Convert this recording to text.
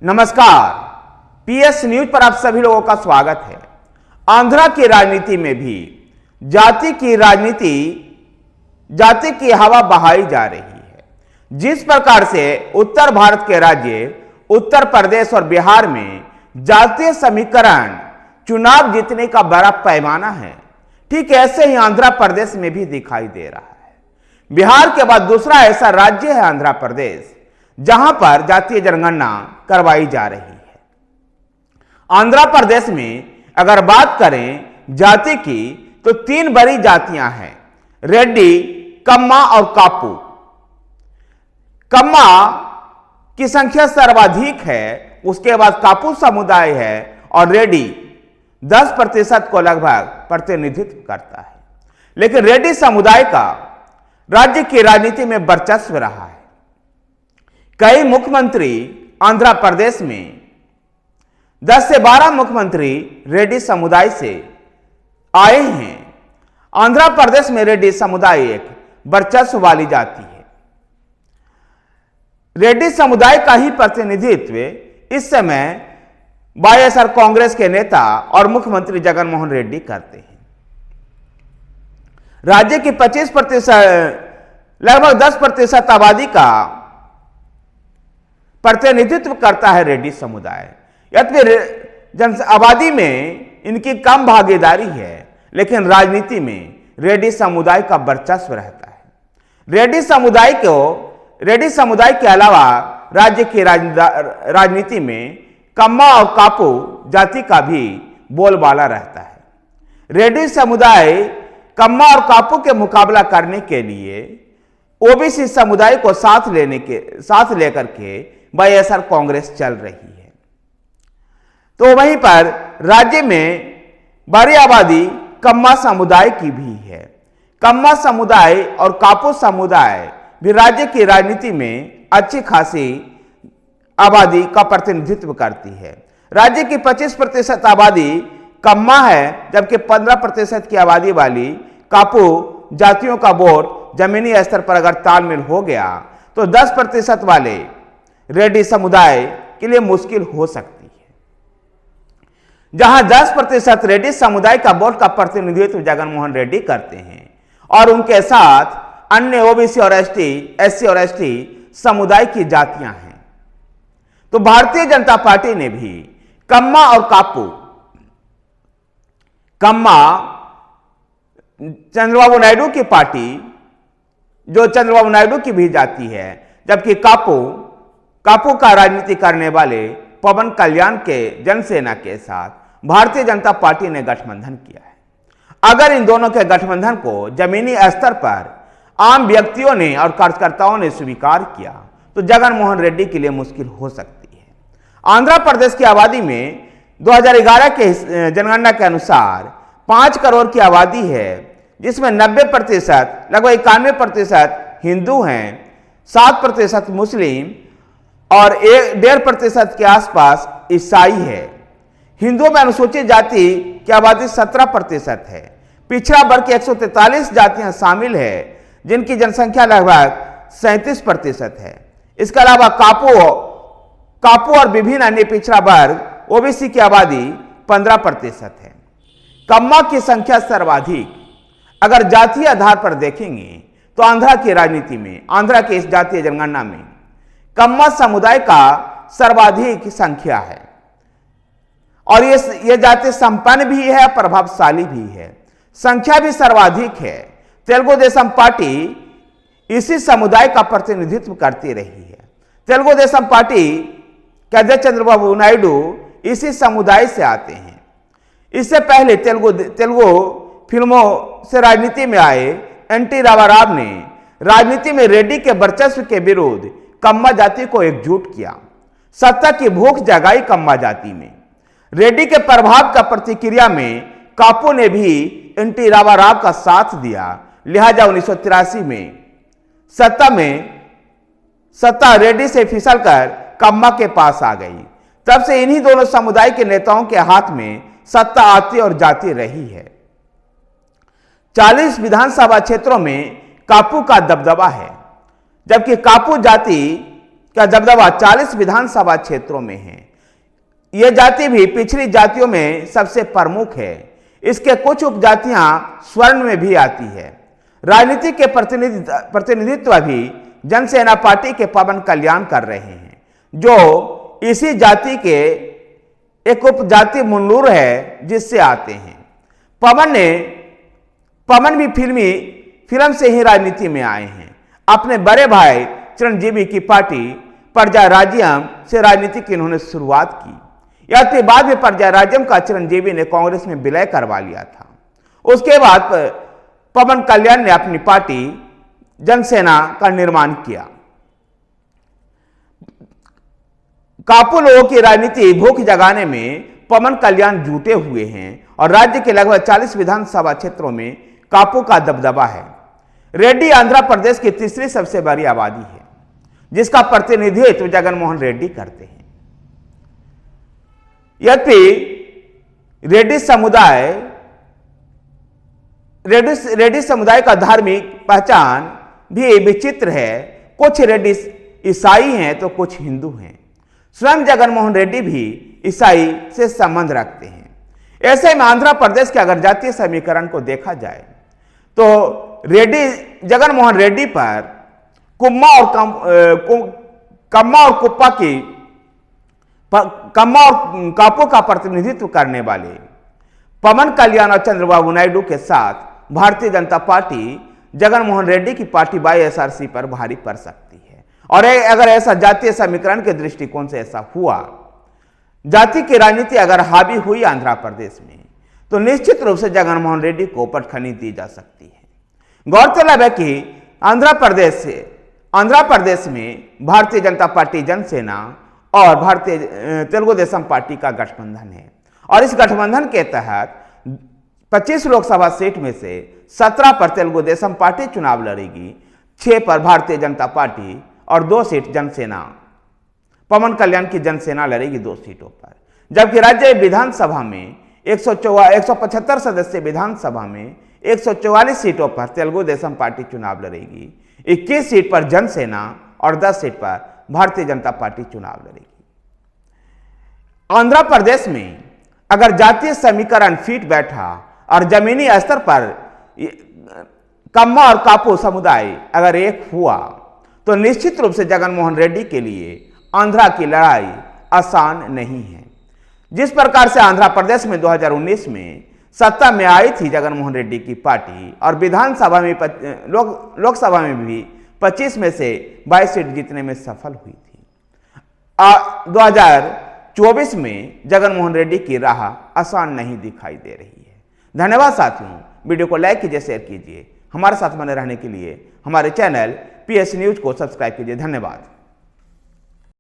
नमस्कार, PS news पर आप सभी लोगों का स्वागत है। आंध्रा की राजनीति में भी जाति की हवा बहाई जा रही है। जिस प्रकार से उत्तर भारत के राज्य उत्तर प्रदेश और बिहार में जातीय समीकरण चुनाव जीतने का बड़ा पैमाना है, ठीक ऐसे ही आंध्र प्रदेश में भी दिखाई दे रहा है। बिहार के बाद दूसरा ऐसा राज्य है आंध्र प्रदेश जहां पर जातीय जनगणना करवाई जा रही है। आंध्र प्रदेश में अगर बात करें जाति की तो तीन बड़ी जातियां हैं, रेड्डी, कम्मा और कापू। कम्मा की संख्या सर्वाधिक है, उसके बाद कापू समुदाय है और रेड्डी 10% को लगभग प्रतिनिधित्व करता है। लेकिन रेड्डी समुदाय का राज्य की राजनीति में वर्चस्व रहा है। कई मुख्यमंत्री आंध्र प्रदेश में 10 से 12 मुख्यमंत्री रेड्डी समुदाय से आए हैं। आंध्र प्रदेश में रेड्डी समुदाय एक वर्चस्व वाली जाति है। रेड्डी समुदाय का ही प्रतिनिधित्व इस समय वाईएसआर कांग्रेस के नेता और मुख्यमंत्री जगन मोहन रेड्डी करते हैं। राज्य की 25% लगभग 10% आबादी का प्रतिनिधित्व करता है रेड्डी समुदाय। यद्यपि आबादी में इनकी कम भागीदारी है, लेकिन राजनीति में रेड्डी समुदाय का वर्चस्व रहता है। रेड्डी समुदाय के अलावा राज्य की राजनीति में कम्मा और कापू जाति का भी बोलबाला रहता है। रेड्डी समुदाय कम्मा और कापू के मुकाबला करने के लिए ओबीसी समुदाय को साथ लेकर के वाईएसआर कांग्रेस चल रही है। तो वहीं पर राज्य में बड़ी आबादी कम्मा समुदाय की भी है। कम्मा समुदाय और कापू समुदाय भी राज्य की राजनीति में अच्छी खासी आबादी का प्रतिनिधित्व करती है। राज्य की 25% आबादी कम्मा है, जबकि 15% की आबादी वाली कापू जातियों का वोट जमीनी स्तर पर अगर तालमेल हो गया तो 10% वाले रेड्डी समुदाय के लिए मुश्किल हो सकती है। जहां 10% रेड्डी समुदाय का वोट का प्रतिनिधित्व जगन मोहन रेड्डी करते हैं और उनके साथ अन्य ओबीसी और एससी और एसटी समुदाय की जातियां हैं। तो भारतीय जनता पार्टी ने भी कम्मा और कापू, कम्मा चंद्रबाबू नायडू की पार्टी जो चंद्रबाबू नायडू की भी जाति है, जबकि कापू का राजनीति करने वाले पवन कल्याण के जनसेना के साथ भारतीय जनता पार्टी ने गठबंधन किया है। अगर इन दोनों के गठबंधन को जमीनी स्तर पर आम व्यक्तियों ने और कार्यकर्ताओं ने स्वीकार किया तो जगन मोहन रेड्डी के लिए मुश्किल हो सकती है। आंध्र प्रदेश की आबादी में 2011 के जनगणना के अनुसार 5 करोड़ की आबादी है, जिसमें 90% लगभग 91% हिंदू हैं, 7% मुस्लिम और 1.5% के आसपास ईसाई है। हिंदुओं में अनुसूचित जाति की आबादी 17% है। पिछड़ा वर्ग की 143 जातियां शामिल है, जिनकी जनसंख्या लगभग 37% है। इसके अलावा कापू और विभिन्न अन्य पिछड़ा वर्ग ओबीसी की आबादी 15% है। कम्मा की संख्या सर्वाधिक अगर जातीय आधार पर देखेंगे तो आंध्र की राजनीति में, आंध्र की इस जातीय जनगणना में कम्मा समुदाय का सर्वाधिक संख्या है और ये जाति संपन्न भी है, प्रभावशाली भी है, संख्या भी सर्वाधिक है। तेलुगु देशम पार्टी इसी समुदाय का प्रतिनिधित्व करती रही है। तेलुगु देशम पार्टी के अध्यक्ष चंद्रबाबू नायडू इसी समुदाय से आते हैं। इससे पहले तेलुगु फिल्मों से राजनीति में आए एनटी रामाराव ने राजनीति में रेड्डी के वर्चस्व के विरुद्ध कम्मा जाति को एकजुट किया। सत्ता की भूख जगाई कम्मा जाति में। रेड्डी के प्रभाव का प्रतिक्रिया में कापू ने भी एनटी रामाराव का साथ दिया। लिहाजा 1983 में सत्ता रेड्डी से फिसलकर कम्मा के पास आ गई। तब से इन्हीं दोनों समुदाय के नेताओं के हाथ में सत्ता आती और जाती रही है। 40 विधानसभा क्षेत्रों में कापू का दबदबा है, जबकि कापू जाति का दबदबा 40 विधानसभा क्षेत्रों में है। यह जाति भी पिछड़ी जातियों में सबसे प्रमुख है। इसके कुछ उपजातियां स्वर्ण में भी आती है। राजनीति के प्रतिनिधित्व भी जनसेना पार्टी के पवन कल्याण कर रहे हैं, जो इसी जाति के एक उपजाति मुन्नूर है जिससे आते हैं। पवन भी फिल्म से ही राजनीति में आए हैं। अपने बड़े भाई चिरंजीवी की पार्टी प्रजा राज्यम से राजनीति की इन्होंने शुरुआत की। यद्यपि बाद में प्रजा राज्यम का चिरंजीवी ने कांग्रेस में विलय करवा लिया था। उसके बाद पवन कल्याण ने अपनी पार्टी जनसेना का निर्माण किया। कापू लोगों की राजनीति भूख जगाने में पवन कल्याण जुटे हुए हैं और राज्य के लगभग 40 विधानसभा क्षेत्रों में कापू का दबदबा है। रेड्डी आंध्र प्रदेश की तीसरी सबसे बड़ी आबादी है, जिसका प्रतिनिधित्व जगन मोहन रेड्डी करते हैं। यद्यपि रेड्डी समुदाय का धार्मिक पहचान भी विचित्र है। कुछ रेड्डी ईसाई हैं तो कुछ हिंदू हैं। स्वयं जगन मोहन रेड्डी भी ईसाई से संबंध रखते हैं। ऐसे में आंध्र प्रदेश के अगर जातीय समीकरण को देखा जाए तो जगन मोहन रेड्डी पर कम्मा और कापू का प्रतिनिधित्व करने वाले पवन कल्याण और चंद्रबाबू नायडू के साथ भारतीय जनता पार्टी जगन मोहन रेड्डी की पार्टी YSRC पर भारी पड़ सकती है। और अगर ऐसा जातीय समीकरण के दृष्टिकोण से ऐसा हुआ, जाति की राजनीति अगर हावी हुई आंध्र प्रदेश में, तो निश्चित रूप से जगन मोहन रेड्डी को पटखनी दी जा सकती है। गौरतलब है कि आंध्र प्रदेश में भारतीय जनता पार्टी जनसेना और भारतीय तेलुगु देशम पार्टी का गठबंधन है और इस गठबंधन के तहत 25 लोकसभा सीट में से 17 पर तेलुगु देशम पार्टी चुनाव लड़ेगी, 6 पर भारतीय जनता पार्टी और 2 सीट जनसेना पवन कल्याण की जनसेना लड़ेगी 2 सीटों पर। जबकि राज्य विधानसभा में 175 सदस्य विधानसभा में 144 सीटों पर तेलुगु देशम पार्टी चुनाव लड़ेगी, 21 सीट पर जनसेना और 10 सीट पर भारतीय जनता पार्टी चुनाव लड़ेगी। आंध्र प्रदेश में अगर जातीय समीकरण फिट बैठा और जमीनी स्तर पर कम्मा और कापू समुदाय अगर एक हुआ, तो निश्चित रूप से जगन मोहन रेड्डी के लिए आंध्र की लड़ाई आसान नहीं है। जिस प्रकार से आंध्र प्रदेश में 2019 में सत्ता में आई थी जगन मोहन रेड्डी की पार्टी और विधानसभा में लोकसभा में भी 25 में से 22 सीट जीतने में सफल हुई थी। 2024 में जगन मोहन रेड्डी की राह आसान नहीं दिखाई दे रही है। धन्यवाद साथियों, वीडियो को लाइक कीजिए, शेयर कीजिए। हमारे साथ बने रहने के लिए हमारे चैनल PS न्यूज को सब्सक्राइब कीजिए। धन्यवाद।